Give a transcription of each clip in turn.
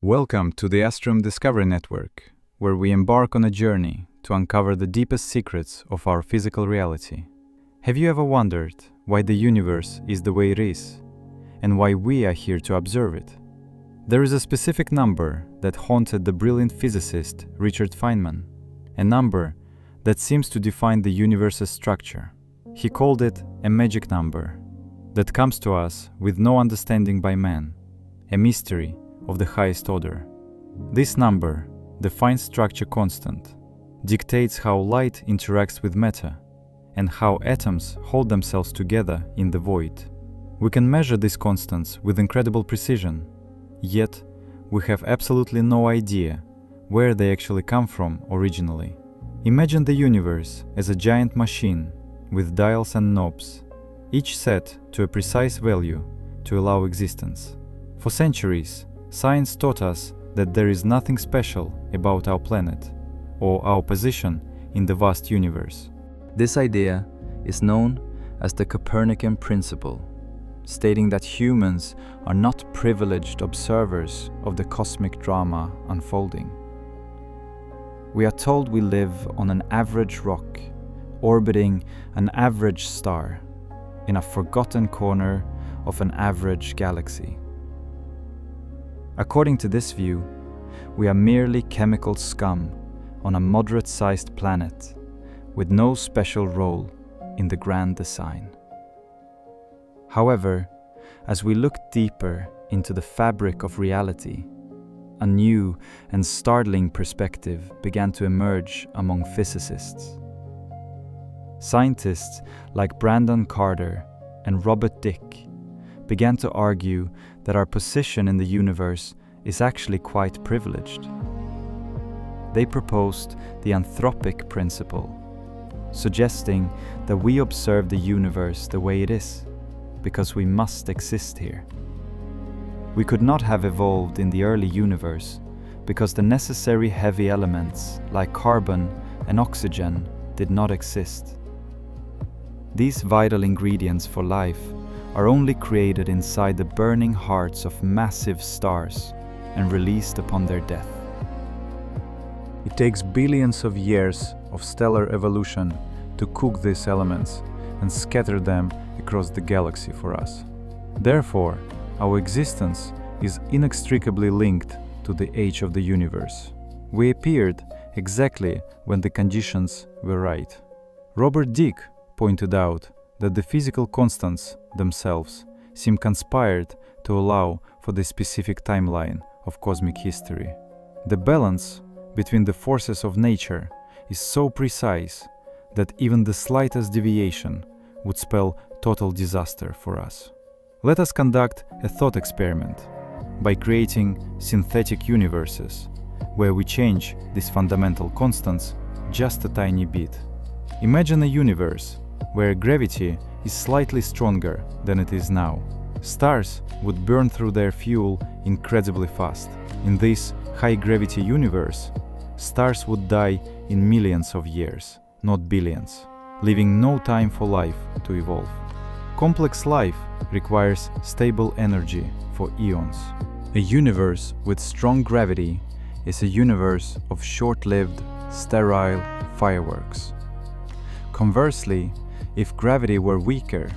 Welcome to the Astrum Discovery Network, where we embark on a journey to uncover the deepest secrets of our physical reality. Have you ever wondered why the universe is the way it is, and why we are here to observe it? There is a specific number that haunted the brilliant physicist Richard Feynman, a number that seems to define the universe's structure. He called it a magic number that comes to us with no understanding by man, a mystery of the highest order. This number, the fine structure constant, dictates how light interacts with matter and how atoms hold themselves together in the void. We can measure these constants with incredible precision, yet we have absolutely no idea where they actually come from originally. Imagine the universe as a giant machine with dials and knobs, each set to a precise value to allow existence. For centuries, science taught us that there is nothing special about our planet or our position in the vast universe. This idea is known as the Copernican Principle, stating that humans are not privileged observers of the cosmic drama unfolding. We are told we live on an average rock, orbiting an average star, in a forgotten corner of an average galaxy. According to this view, we are merely chemical scum on a moderate-sized planet with no special role in the grand design. However, as we look deeper into the fabric of reality, a new and startling perspective began to emerge among physicists. Scientists like Brandon Carter and Robert Dick began to argue that our position in the universe is actually quite privileged. They proposed the Anthropic Principle, suggesting that we observe the universe the way it is, because we must exist here. We could not have evolved in the early universe because the necessary heavy elements like carbon and oxygen did not exist. These vital ingredients for life are only created inside the burning hearts of massive stars and released upon their death. It takes billions of years of stellar evolution to cook these elements and scatter them across the galaxy for us. Therefore, our existence is inextricably linked to the age of the universe. We appeared exactly when the conditions were right. Robert Dick pointed out that the physical constants themselves seem conspired to allow for the specific timeline of cosmic history. The balance between the forces of nature is so precise that even the slightest deviation would spell total disaster for us. Let us conduct a thought experiment by creating synthetic universes where we change these fundamental constants just a tiny bit. Imagine a universe where gravity is slightly stronger than it is now. Stars would burn through their fuel incredibly fast. In this high-gravity universe, stars would die in millions of years, not billions, leaving no time for life to evolve. Complex life requires stable energy for eons. A universe with strong gravity is a universe of short-lived, sterile fireworks. Conversely, if gravity were weaker,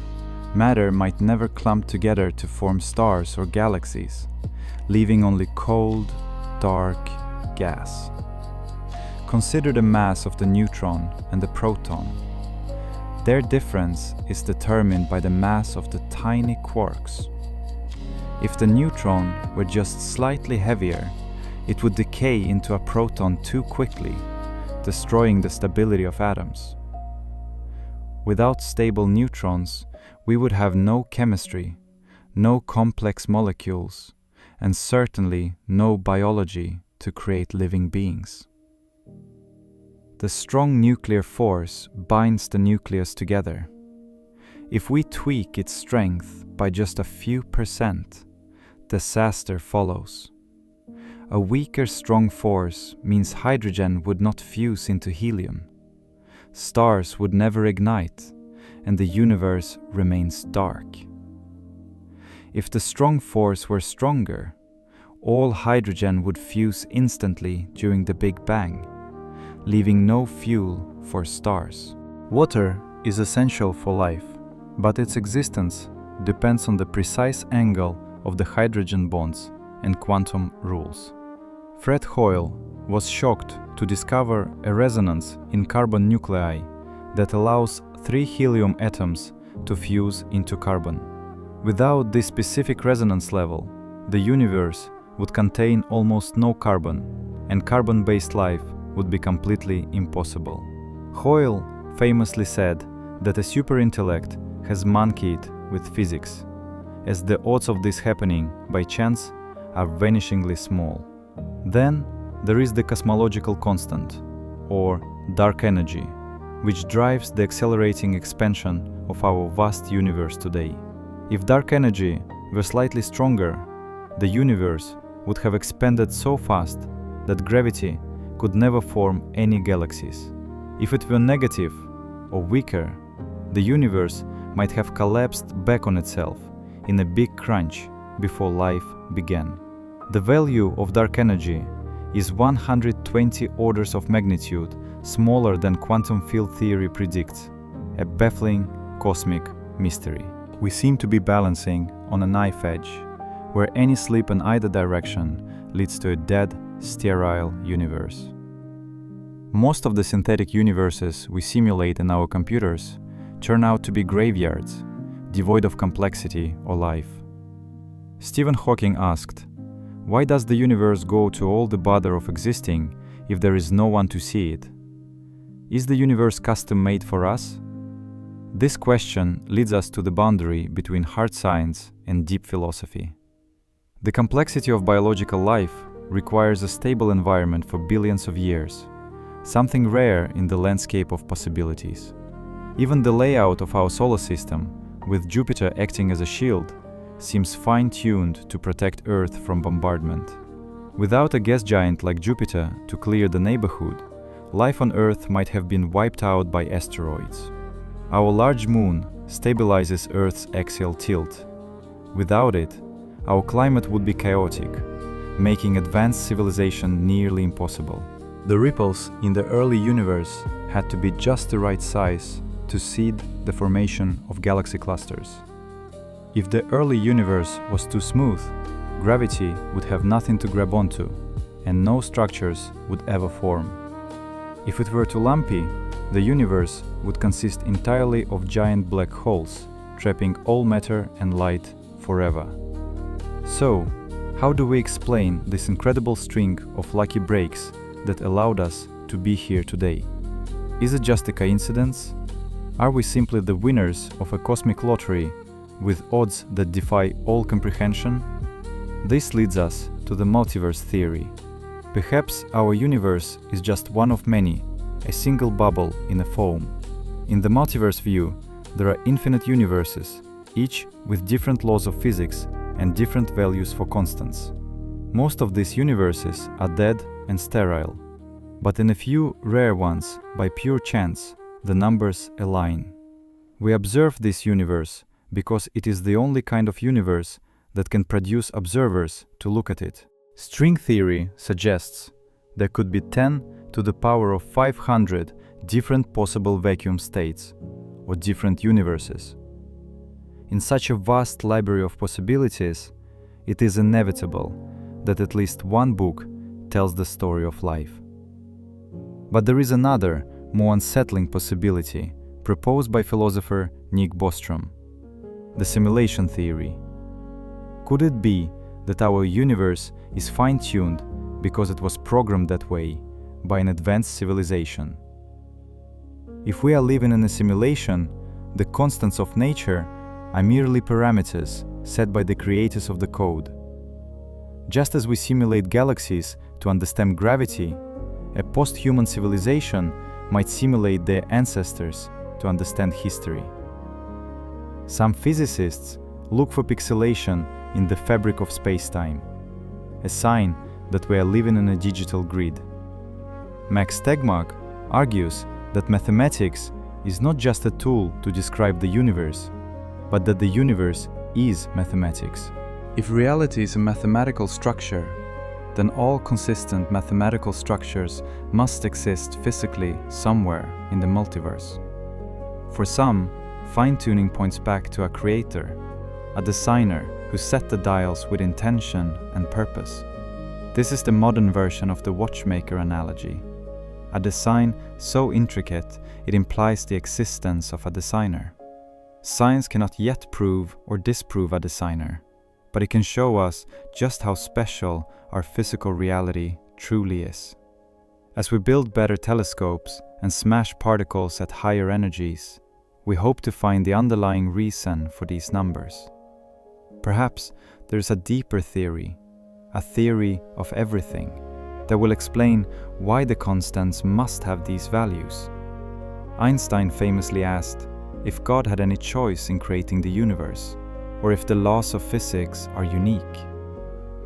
matter might never clump together to form stars or galaxies, leaving only cold, dark gas. Consider the mass of the neutron and the proton. Their difference is determined by the mass of the tiny quarks. If the neutron were just slightly heavier, it would decay into a proton too quickly, destroying the stability of atoms. Without stable neutrons, we would have no chemistry, no complex molecules, and certainly no biology to create living beings. The strong nuclear force binds the nucleus together. If we tweak its strength by just a few %, disaster follows. A weaker strong force means hydrogen would not fuse into helium. Stars would never ignite, and the universe remains dark. If the strong force were stronger, all hydrogen would fuse instantly during the Big Bang, leaving no fuel for stars. Water is essential for life, but its existence depends on the precise angle of the hydrogen bonds and quantum rules. Fred Hoyle was shocked to discover a resonance in carbon nuclei that allows 3 helium atoms to fuse into carbon. Without this specific resonance level, the universe would contain almost no carbon, and carbon-based life would be completely impossible. Hoyle famously said that a superintellect has monkeyed with physics, as the odds of this happening by chance are vanishingly small. Then there is the cosmological constant, or dark energy, which drives the accelerating expansion of our vast universe today. If dark energy were slightly stronger, the universe would have expanded so fast that gravity could never form any galaxies. If it were negative or weaker, the universe might have collapsed back on itself in a big crunch before life began. The value of dark energy is 120 orders of magnitude smaller than quantum field theory predicts, a baffling cosmic mystery. We seem to be balancing on a knife edge, where any slip in either direction leads to a dead, sterile universe. Most of the synthetic universes we simulate in our computers turn out to be graveyards, devoid of complexity or life. Stephen Hawking asked, "Why does the universe go to all the bother of existing if there is no one to see it? Is the universe custom-made for us?" This question leads us to the boundary between hard science and deep philosophy. The complexity of biological life requires a stable environment for billions of years, something rare in the landscape of possibilities. Even the layout of our solar system, with Jupiter acting as a shield, seems fine-tuned to protect Earth from bombardment. Without a gas giant like Jupiter to clear the neighborhood, life on Earth might have been wiped out by asteroids. Our large moon stabilizes Earth's axial tilt. Without it, our climate would be chaotic, making advanced civilization nearly impossible. The ripples in the early universe had to be just the right size to seed the formation of galaxy clusters. If the early universe was too smooth, gravity would have nothing to grab onto, and no structures would ever form. If it were too lumpy, the universe would consist entirely of giant black holes, trapping all matter and light forever. So, how do we explain this incredible string of lucky breaks that allowed us to be here today? Is it just a coincidence? Are we simply the winners of a cosmic lottery with odds that defy all comprehension? This leads us to the multiverse theory. Perhaps our universe is just one of many, a single bubble in a foam. In the multiverse view, there are infinite universes, each with different laws of physics and different values for constants. Most of these universes are dead and sterile, but in a few rare ones, by pure chance, the numbers align. We observe this universe because it is the only kind of universe that can produce observers to look at it. String theory suggests there could be 10 to the power of 500 different possible vacuum states, or different universes. In such a vast library of possibilities, it is inevitable that at least one book tells the story of life. But there is another, more unsettling possibility proposed by philosopher Nick Bostrom: the simulation theory. Could it be that our universe is fine-tuned because it was programmed that way by an advanced civilization? If we are living in a simulation, the constants of nature are merely parameters set by the creators of the code. Just as we simulate galaxies to understand gravity, a post-human civilization might simulate their ancestors to understand history. Some physicists look for pixelation in the fabric of space-time, a sign that we are living in a digital grid. Max Tegmark argues that mathematics is not just a tool to describe the universe, but that the universe is mathematics. If reality is a mathematical structure, then all consistent mathematical structures must exist physically somewhere in the multiverse. For some, fine-tuning points back to a creator, a designer who set the dials with intention and purpose. This is the modern version of the watchmaker analogy. A design so intricate it implies the existence of a designer. Science cannot yet prove or disprove a designer, but it can show us just how special our physical reality truly is. As we build better telescopes and smash particles at higher energies, we hope to find the underlying reason for these numbers. Perhaps there is a deeper theory, a theory of everything, that will explain why the constants must have these values. Einstein famously asked if God had any choice in creating the universe, or if the laws of physics are unique.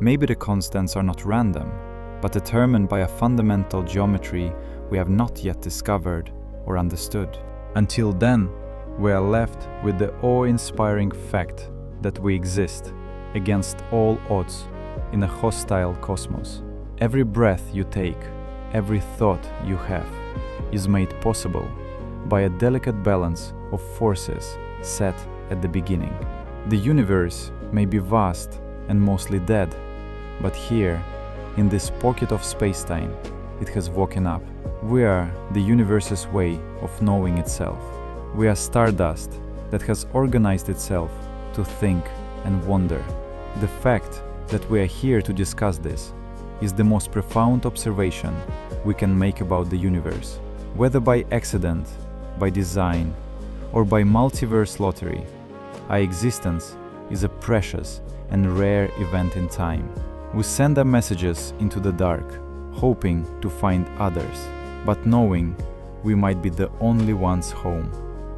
Maybe the constants are not random, but determined by a fundamental geometry we have not yet discovered or understood. Until then, we are left with the awe-inspiring fact that we exist against all odds in a hostile cosmos. Every breath you take, every thought you have, is made possible by a delicate balance of forces set at the beginning. The universe may be vast and mostly dead, but here, in this pocket of space-time, it has woken up. We are the universe's way of knowing itself. We are stardust that has organized itself to think and wonder. The fact that we are here to discuss this is the most profound observation we can make about the universe. Whether by accident, by design, or by multiverse lottery, our existence is a precious and rare event in time. We send our messages into the dark, hoping to find others, but knowing we might be the only ones home.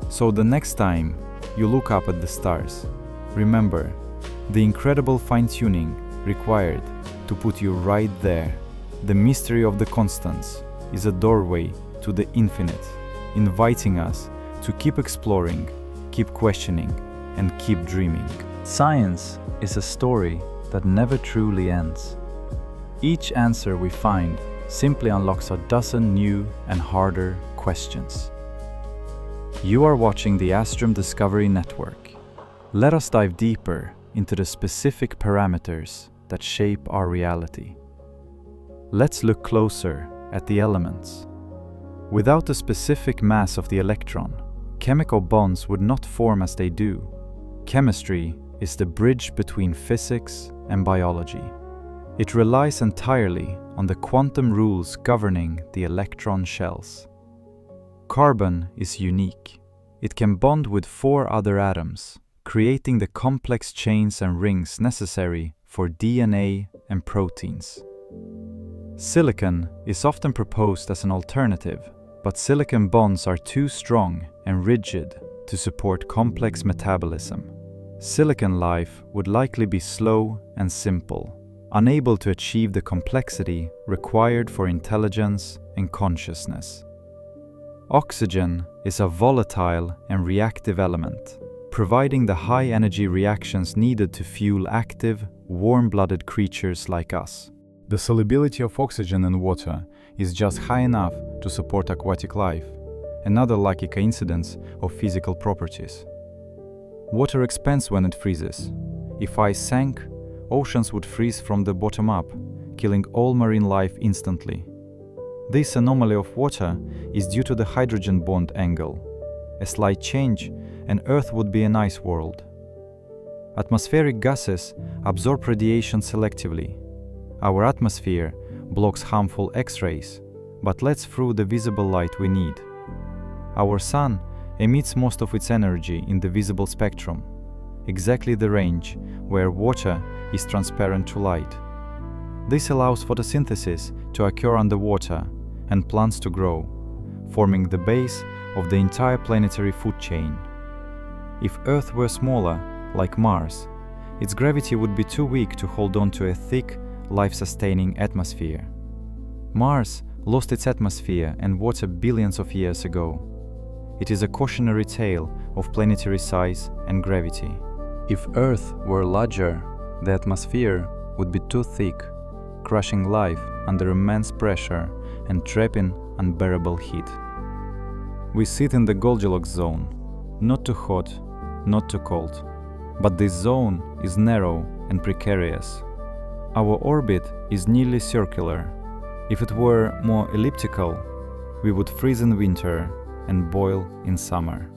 So the next time you look up at the stars, remember the incredible fine-tuning required to put you right there. The mystery of the constants is a doorway to the infinite, inviting us to keep exploring, keep questioning, and keep dreaming. Science is a story that never truly ends. Each answer we find simply unlocks a dozen new and harder questions. You are watching the Astrum Discovery Network. Let us dive deeper into the specific parameters that shape our reality. Let's look closer at the elements. Without the specific mass of the electron, chemical bonds would not form as they do. Chemistry is the bridge between physics and biology. It relies entirely on the quantum rules governing the electron shells. Carbon is unique. It can bond with 4 other atoms, creating the complex chains and rings necessary for DNA and proteins. Silicon is often proposed as an alternative, but silicon bonds are too strong and rigid to support complex metabolism. Silicon life would likely be slow and simple, unable to achieve the complexity required for intelligence and consciousness. Oxygen is a volatile and reactive element, providing the high-energy reactions needed to fuel active, warm-blooded creatures like us. The solubility of oxygen in water is just high enough to support aquatic life, another lucky coincidence of physical properties. Water expands when it freezes. If ice sank, oceans would freeze from the bottom up, killing all marine life instantly. This anomaly of water is due to the hydrogen bond angle. A slight change, and Earth would be an ice world. Atmospheric gases absorb radiation selectively. Our atmosphere blocks harmful X-rays, but lets through the visible light we need. Our sun emits most of its energy in the visible spectrum, exactly the range where water is transparent to light. This allows photosynthesis to occur underwater and plants to grow, forming the base of the entire planetary food chain. If Earth were smaller, like Mars, its gravity would be too weak to hold on to a thick, life-sustaining atmosphere. Mars lost its atmosphere and water billions of years ago. It is a cautionary tale of planetary size and gravity. If Earth were larger, the atmosphere would be too thick, crushing life under immense pressure and trapping unbearable heat. We sit in the Goldilocks zone, not too hot, not too cold. But this zone is narrow and precarious. Our orbit is nearly circular. If it were more elliptical, we would freeze in winter and boil in summer.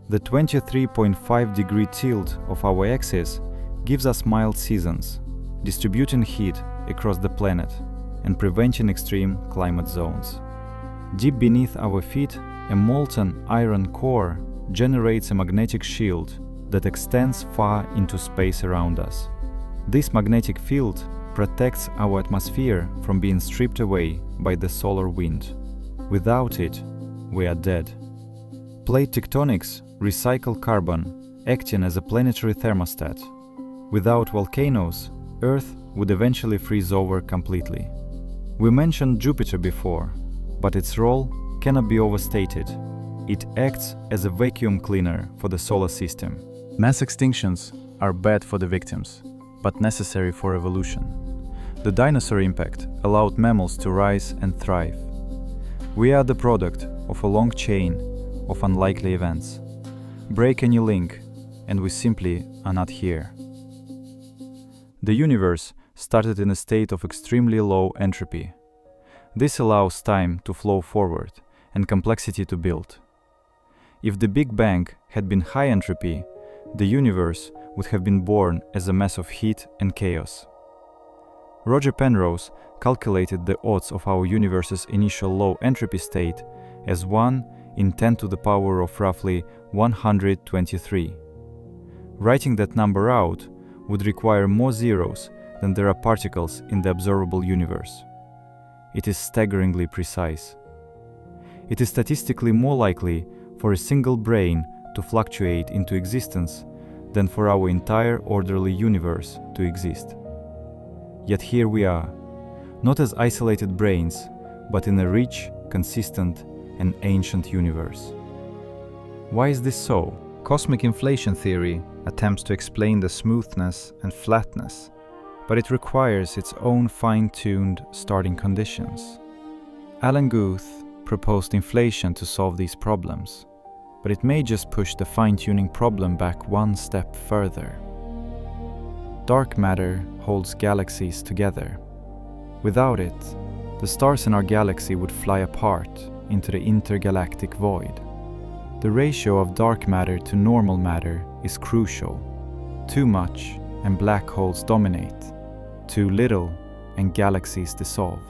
The 23.5-degree tilt of our axis gives us mild seasons, distributing heat across the planet and preventing extreme climate zones. Deep beneath our feet, a molten iron core generates a magnetic shield that extends far into space around us. This magnetic field protects our atmosphere from being stripped away by the solar wind. Without it, we are dead. Plate tectonics recycle carbon, acting as a planetary thermostat. Without volcanoes, Earth would eventually freeze over completely. We mentioned Jupiter before, but its role cannot be overstated. It acts as a vacuum cleaner for the solar system. Mass extinctions are bad for the victims, but necessary for evolution. The dinosaur impact allowed mammals to rise and thrive. We are the product of a long chain of unlikely events. Break a new link, and we simply are not here. The universe started in a state of extremely low entropy. This allows time to flow forward and complexity to build. If the Big Bang had been high entropy, the universe would have been born as a mass of heat and chaos. Roger Penrose calculated the odds of our universe's initial low entropy state as 1 in 10 to the power of roughly 123. Writing that number out would require more zeros than there are particles in the observable universe. It is staggeringly precise. It is statistically more likely for a single brain to fluctuate into existence than for our entire orderly universe to exist. Yet here we are, not as isolated brains, but in a rich, consistent, and ancient universe. Why is this so? Cosmic inflation theory attempts to explain the smoothness and flatness, but it requires its own fine-tuned starting conditions. Alan Guth proposed inflation to solve these problems, but it may just push the fine-tuning problem back one step further. Dark matter holds galaxies together. Without it, the stars in our galaxy would fly apart into the intergalactic void. The ratio of dark matter to normal matter is crucial. Too much and black holes dominate. Too little and galaxies dissolve.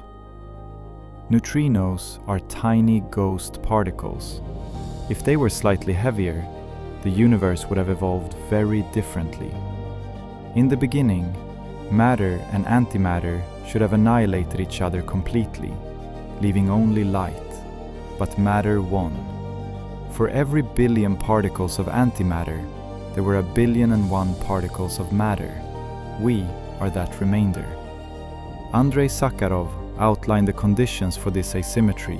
Neutrinos are tiny ghost particles. If they were slightly heavier, the universe would have evolved very differently. In the beginning, matter and antimatter should have annihilated each other completely, leaving only light. But matter won. For every billion particles of antimatter, there were 1,000,000,001 particles of matter. We are that remainder. Andrei Sakharov outlined the conditions for this asymmetry,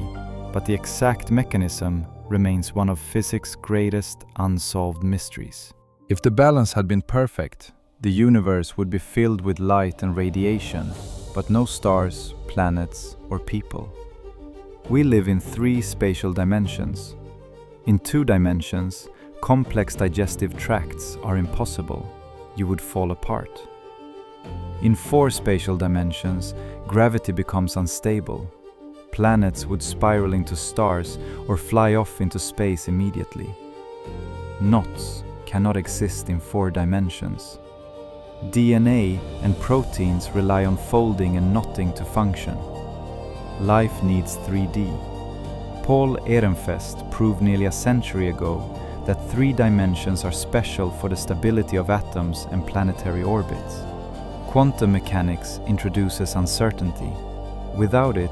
but the exact mechanism remains one of physics' greatest unsolved mysteries. If the balance had been perfect, the universe would be filled with light and radiation, but no stars, planets, or people. We live in 3 spatial dimensions. In 2 dimensions, complex digestive tracts are impossible. You would fall apart. In 4 spatial dimensions, gravity becomes unstable. Planets would spiral into stars or fly off into space immediately. Knots cannot exist in 4 dimensions. DNA and proteins rely on folding and knotting to function. Life needs 3D. Paul Ehrenfest proved nearly a century ago that 3 dimensions are special for the stability of atoms and planetary orbits. Quantum mechanics introduces uncertainty. Without it,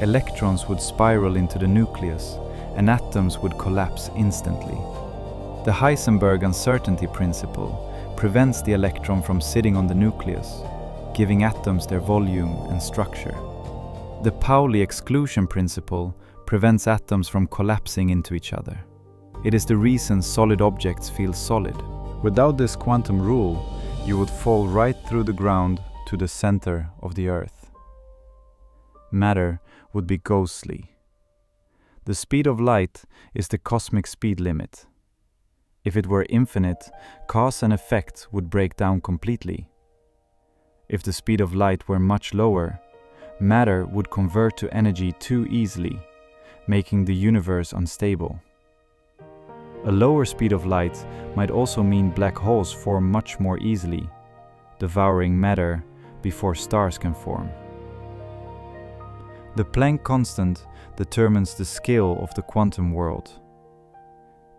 electrons would spiral into the nucleus and atoms would collapse instantly. The Heisenberg uncertainty principle prevents the electron from sitting on the nucleus, giving atoms their volume and structure. The Pauli exclusion principle prevents atoms from collapsing into each other. It is the reason solid objects feel solid. Without this quantum rule, you would fall right through the ground to the center of the earth. Matter would be ghostly. The speed of light is the cosmic speed limit. If it were infinite, cause and effect would break down completely. If the speed of light were much lower, matter would convert to energy too easily, making the universe unstable. A lower speed of light might also mean black holes form much more easily, devouring matter before stars can form. The Planck constant determines the scale of the quantum world.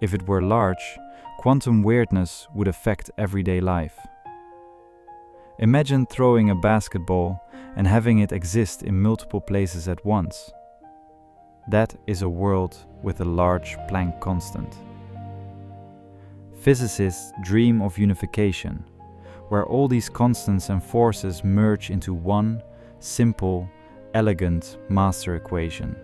If it were large, quantum weirdness would affect everyday life. Imagine throwing a basketball and having it exist in multiple places at once. That is a world with a large Planck constant. Physicists dream of unification, where all these constants and forces merge into one simple, elegant master equation.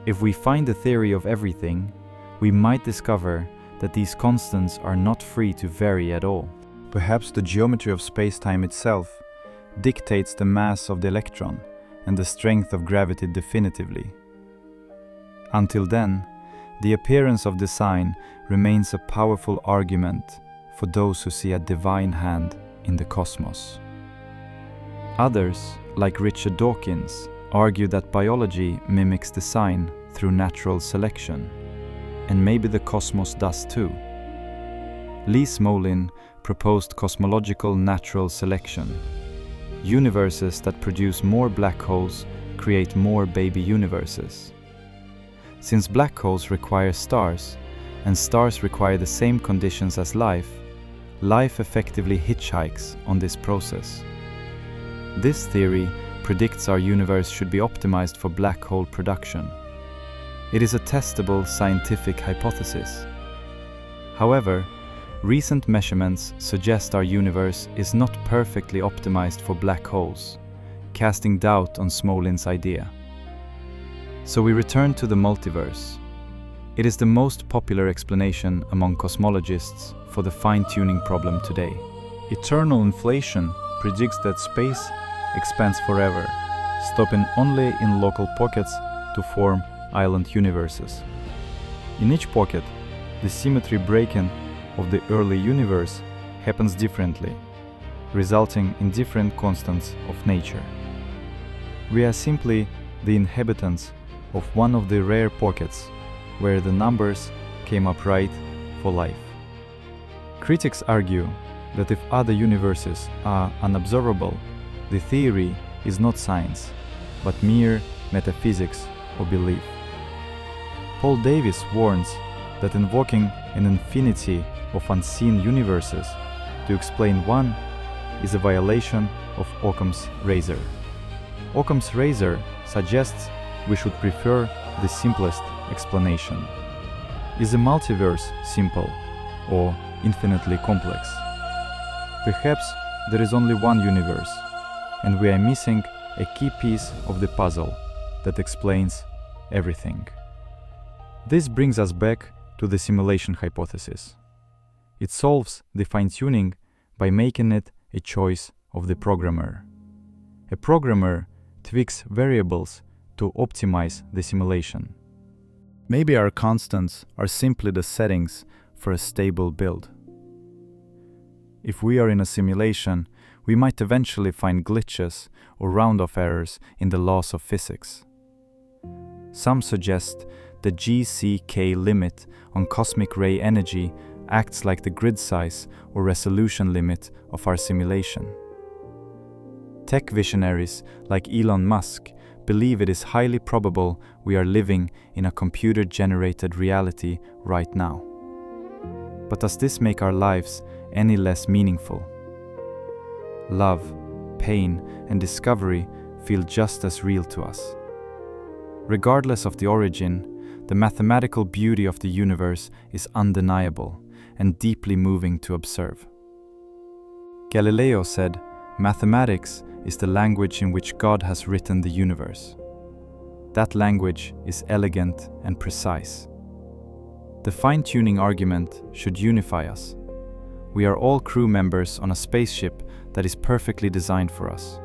If we find the theory of everything, we might discover that these constants are not free to vary at all. Perhaps the geometry of space-time itself dictates the mass of the electron and the strength of gravity definitively. Until then, the appearance of design remains a powerful argument for those who see a divine hand in the cosmos. Others, like Richard Dawkins, argue that biology mimics design through natural selection, and maybe the cosmos does too. Lee Smolin proposed cosmological natural selection. Universes that produce more black holes create more baby universes. Since black holes require stars, and stars require the same conditions as life effectively hitchhikes on this process. This theory predicts our universe should be optimized for black hole production. It is a testable scientific hypothesis. However, recent measurements suggest our universe is not perfectly optimized for black holes, casting doubt on Smolin's idea. So we return to the multiverse. It is the most popular explanation among cosmologists for the fine-tuning problem today. Eternal inflation predicts that space expands forever, stopping only in local pockets to form island universes. In each pocket, the symmetry breaking of the early universe happens differently, resulting in different constants of nature. We are simply the inhabitants of one of the rare pockets where the numbers came up right for life. Critics argue that if other universes are unobservable, the theory is not science, but mere metaphysics or belief. Paul Davies warns that invoking an infinity of unseen universes to explain one is a violation of Occam's razor. Occam's razor suggests we should prefer the simplest explanation. Is the multiverse simple or infinitely complex? Perhaps there is only one universe, and we are missing a key piece of the puzzle that explains everything. This brings us back to the simulation hypothesis. It solves the fine-tuning by making it a choice of the programmer. A programmer tweaks variables to optimize the simulation. Maybe our constants are simply the settings for a stable build. If we are in a simulation, we might eventually find glitches or round-off errors in the laws of physics. Some suggest the GCK limit on cosmic ray energy acts like the grid size or resolution limit of our simulation. Tech visionaries like Elon Musk believe it is highly probable we are living in a computer-generated reality right now. But does this make our lives any less meaningful? Love, pain, and discovery feel just as real to us. Regardless of the origin, the mathematical beauty of the universe is undeniable and deeply moving to observe. Galileo said, "Mathematics is the language in which God has written the universe." That language is elegant and precise. The fine-tuning argument should unify us. We are all crew members on a spaceship that is perfectly designed for us.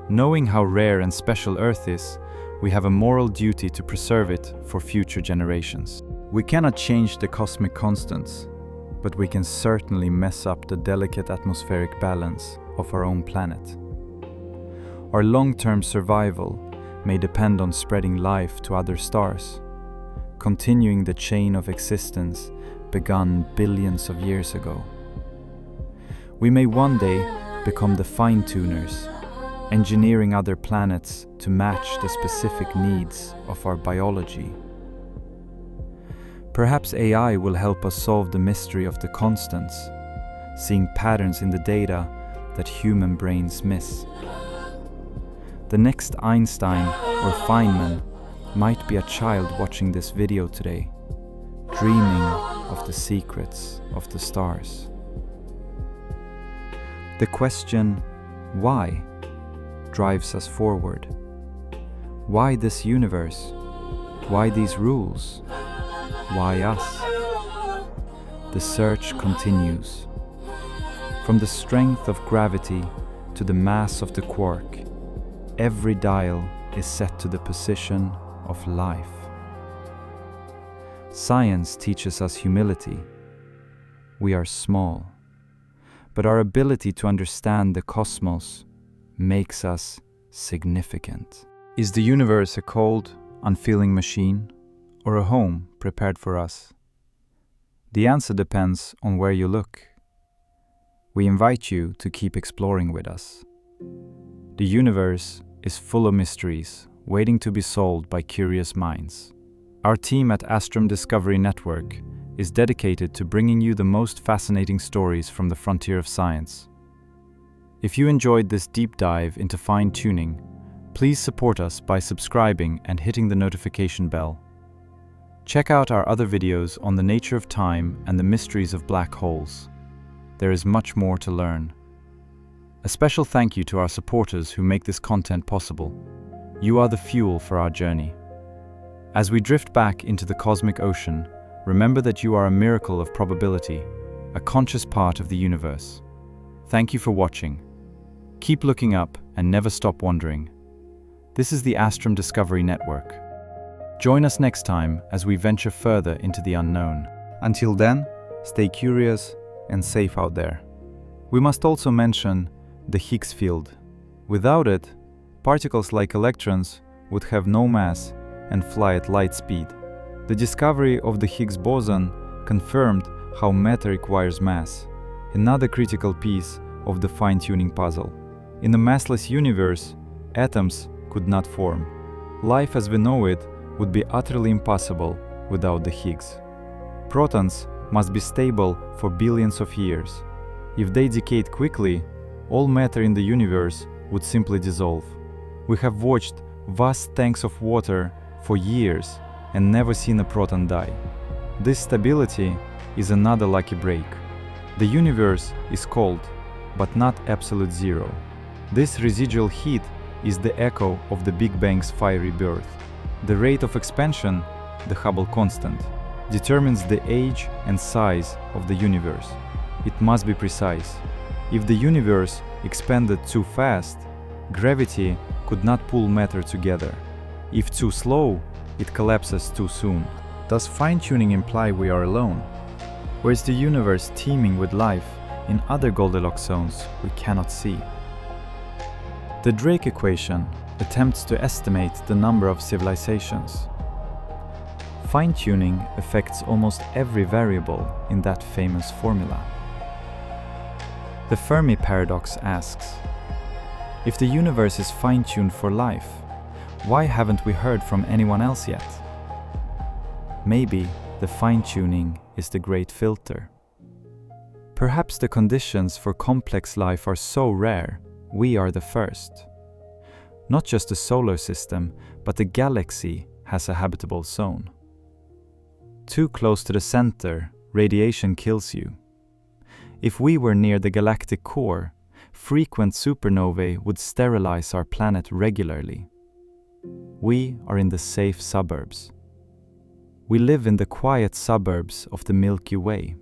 Knowing how rare and special Earth is, we have a moral duty to preserve it for future generations. We cannot change the cosmic constants, but we can certainly mess up the delicate atmospheric balance of our own planet. Our long-term survival may depend on spreading life to other stars, continuing the chain of existence begun billions of years ago. We may one day become the fine-tuners, engineering other planets to match the specific needs of our biology. Perhaps AI will help us solve the mystery of the constants, seeing patterns in the data that human brains miss. The next Einstein or Feynman might be a child watching this video today, dreaming of the secrets of the stars. The question, why, drives us forward. Why this universe? Why these rules? Why us? The search continues. From the strength of gravity to the mass of the quark, every dial is set to the position of life. Science teaches us humility. We are small, but our ability to understand the cosmos makes us significant. Is the universe a cold, unfeeling machine, or a home prepared for us? The answer depends on where you look. We invite you to keep exploring with us. The universe is full of mysteries waiting to be solved by curious minds. Our team at Astrum Discovery Network is dedicated to bringing you the most fascinating stories from the frontier of science. If you enjoyed this deep dive into fine-tuning, please support us by subscribing and hitting the notification bell. Check out our other videos on the nature of time and the mysteries of black holes. There is much more to learn. A special thank you to our supporters who make this content possible. You are the fuel for our journey. As we drift back into the cosmic ocean, remember that you are a miracle of probability, a conscious part of the universe. Thank you for watching. Keep looking up and never stop wondering. This is the Astrum Discovery Network. Join us next time as we venture further into the unknown. Until then, stay curious and safe out there. We must also mention the Higgs field. Without it, particles like electrons would have no mass and fly at light speed. The discovery of the Higgs boson confirmed how matter requires mass, another critical piece of the fine-tuning puzzle. In a massless universe, atoms could not form. Life as we know it would be utterly impossible without the Higgs. Protons must be stable for billions of years. If they decayed quickly, all matter in the universe would simply dissolve. We have watched vast tanks of water for years and never seen a proton die. This stability is another lucky break. The universe is cold, but not absolute zero. This residual heat is the echo of the Big Bang's fiery birth. The rate of expansion, the Hubble constant, determines the age and size of the universe. It must be precise. If the universe expanded too fast, gravity could not pull matter together. If too slow, it collapses too soon. Does fine-tuning imply we are alone? Or is the universe teeming with life in other Goldilocks zones we cannot see? The Drake equation attempts to estimate the number of civilizations. Fine-tuning affects almost every variable in that famous formula. The Fermi paradox asks, if the universe is fine-tuned for life, why haven't we heard from anyone else yet? Maybe the fine-tuning is the great filter. Perhaps the conditions for complex life are so rare, we are the first. Not just the solar system, but the galaxy has a habitable zone. Too close to the center, radiation kills you. If we were near the galactic core, frequent supernovae would sterilize our planet regularly. We are in the safe suburbs. We live in the quiet suburbs of the Milky Way,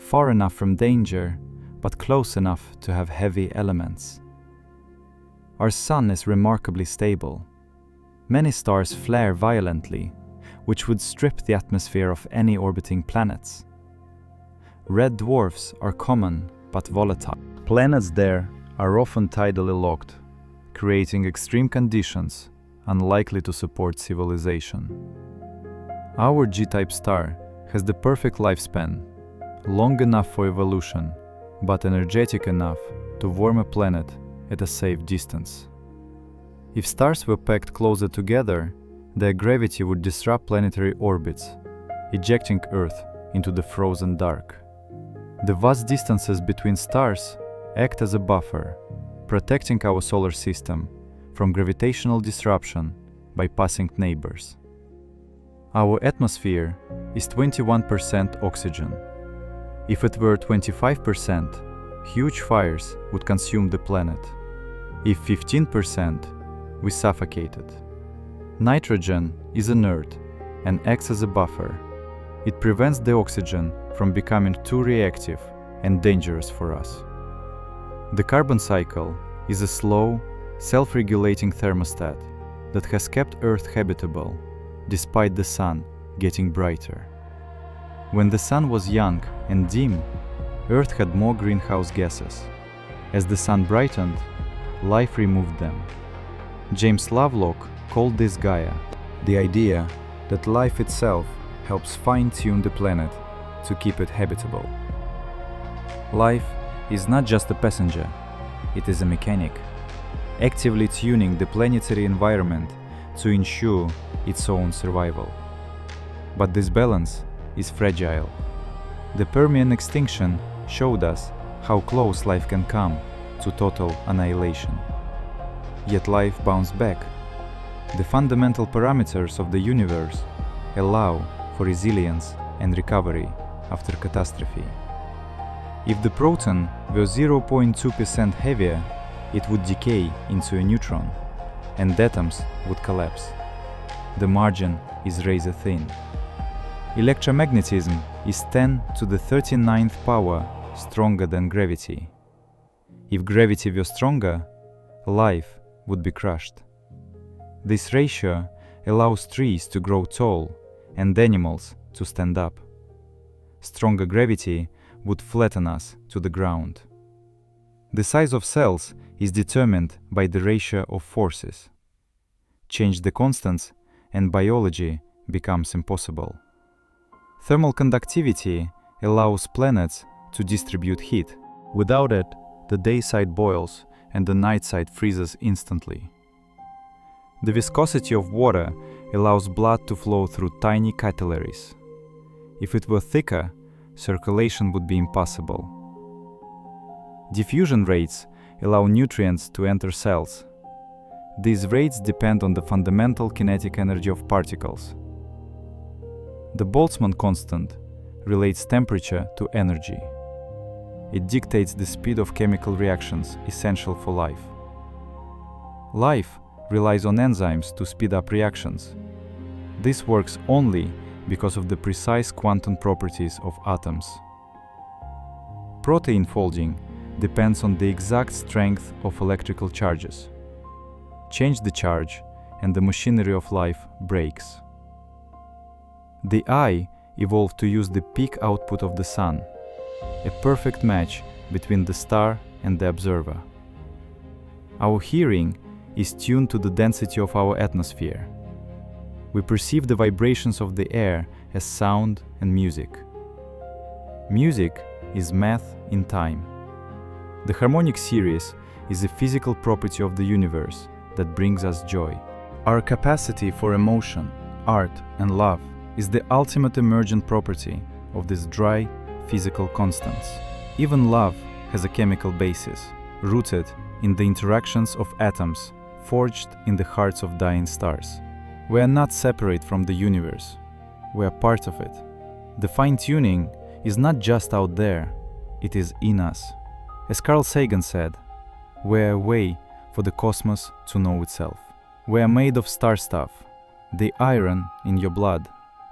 far enough from danger, but close enough to have heavy elements. Our Sun is remarkably stable. Many stars flare violently, which would strip the atmosphere of any orbiting planets. Red dwarfs are common but volatile. Planets there are often tidally locked, creating extreme conditions unlikely to support civilization. Our G-type star has the perfect lifespan, long enough for evolution, but energetic enough to warm a planet at a safe distance. If stars were packed closer together, their gravity would disrupt planetary orbits, ejecting Earth into the frozen dark. The vast distances between stars act as a buffer, protecting our solar system from gravitational disruption by passing neighbors. Our atmosphere is 21% oxygen. If it were 25%, huge fires would consume the planet. If 15%, we suffocated. Nitrogen is inert and acts as a buffer. It prevents the oxygen from becoming too reactive and dangerous for us. The carbon cycle is a slow, self-regulating thermostat that has kept Earth habitable despite the sun getting brighter. When the sun was young and dim, Earth had more greenhouse gases. As the sun brightened, life removed them. James Lovelock called this Gaia, the idea that life itself helps fine-tune the planet to keep it habitable. Life is not just a passenger, it is a mechanic, actively tuning the planetary environment to ensure its own survival. But this balance is fragile. The Permian extinction showed us how close life can come to total annihilation. Yet life bounced back. The fundamental parameters of the universe allow for resilience and recovery after catastrophe. If the proton were 0.2% heavier, it would decay into a neutron, and atoms would collapse. The margin is razor thin. Electromagnetism is 10 to the 39th power stronger than gravity. If gravity were stronger, life would be crushed. This ratio allows trees to grow tall and animals to stand up. Stronger gravity would flatten us to the ground. The size of cells is determined by the ratio of forces. Change the constants and biology becomes impossible. Thermal conductivity allows planets to distribute heat. Without it, the day side boils and the night side freezes instantly. The viscosity of water allows blood to flow through tiny capillaries. If it were thicker, circulation would be impossible. Diffusion rates allow nutrients to enter cells. These rates depend on the fundamental kinetic energy of particles. The Boltzmann constant relates temperature to energy. It dictates the speed of chemical reactions essential for life. Life relies on enzymes to speed up reactions. This works only because of the precise quantum properties of atoms. Protein folding depends on the exact strength of electrical charges. Change the charge, and the machinery of life breaks. The eye evolved to use the peak output of the sun, a perfect match between the star and the observer. Our hearing is tuned to the density of our atmosphere. We perceive the vibrations of the air as sound and music. Music is math in time. The harmonic series is a physical property of the universe that brings us joy. Our capacity for emotion, art, and love is the ultimate emergent property of these dry, physical constants. Even love has a chemical basis, rooted in the interactions of atoms forged in the hearts of dying stars. We are not separate from the universe. We are part of it. The fine-tuning is not just out there, it is in us. As Carl Sagan said, we are a way for the cosmos to know itself. We are made of star stuff, the iron in your blood,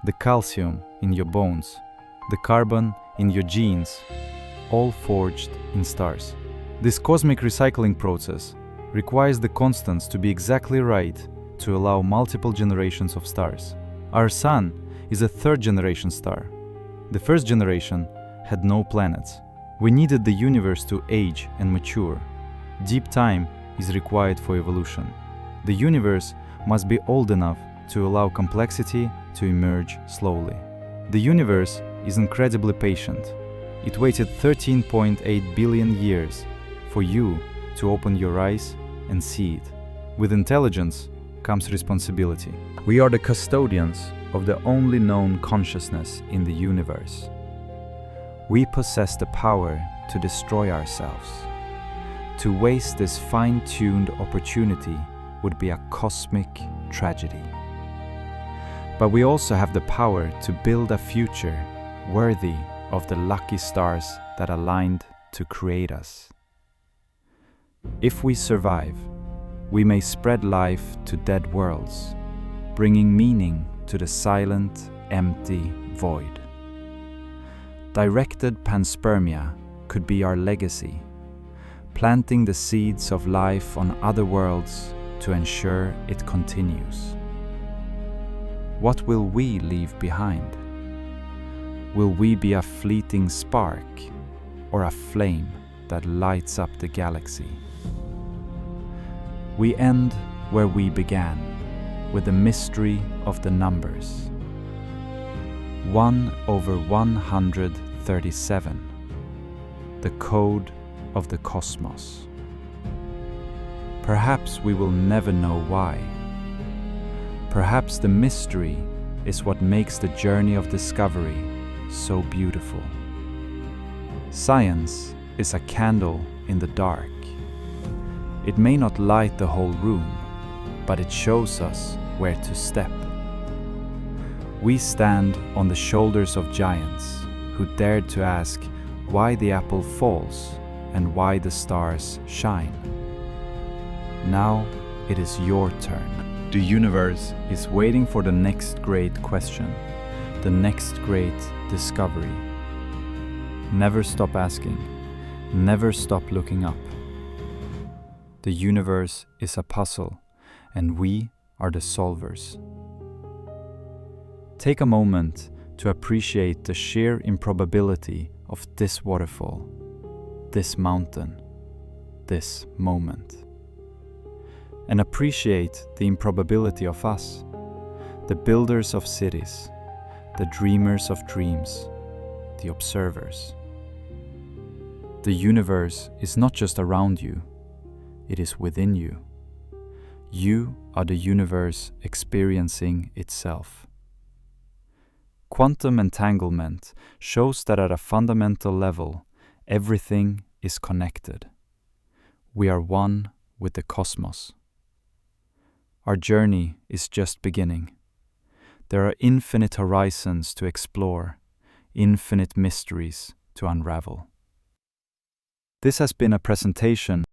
the calcium in your bones, the carbon in your genes, all forged in stars. This cosmic recycling process requires the constants to be exactly right to allow multiple generations of stars. Our Sun is a third-generation star. The first generation had no planets. We needed the universe to age and mature. Deep time is required for evolution. The universe must be old enough to allow complexity to emerge slowly. The universe is incredibly patient. It waited 13.8 billion years for you to open your eyes and see it. With intelligence comes responsibility. We are the custodians of the only known consciousness in the universe. We possess the power to destroy ourselves. To waste this fine-tuned opportunity would be a cosmic tragedy. But we also have the power to build a future worthy of the lucky stars that aligned to create us. If we survive, we may spread life to dead worlds, bringing meaning to the silent, empty void. Directed panspermia could be our legacy, planting the seeds of life on other worlds to ensure it continues. What will we leave behind? Will we be a fleeting spark or a flame that lights up the galaxy? We end where we began, with the mystery of the numbers. 1/137, the code of the cosmos. Perhaps we will never know why. Perhaps the mystery is what makes the journey of discovery so beautiful. Science is a candle in the dark. It may not light the whole room, but it shows us where to step. We stand on the shoulders of giants who dared to ask why the apple falls and why the stars shine. Now it is your turn. The universe is waiting for the next great question, the next great discovery. Never stop asking, never stop looking up. The universe is a puzzle, and we are the solvers. Take a moment to appreciate the sheer improbability of this waterfall, this mountain, this moment. And appreciate the improbability of us, the builders of cities, the dreamers of dreams, the observers. The universe is not just around you, it is within you. You are the universe experiencing itself. Quantum entanglement shows that at a fundamental level, everything is connected. We are one with the cosmos. Our journey is just beginning. There are infinite horizons to explore, infinite mysteries to unravel. This has been a presentation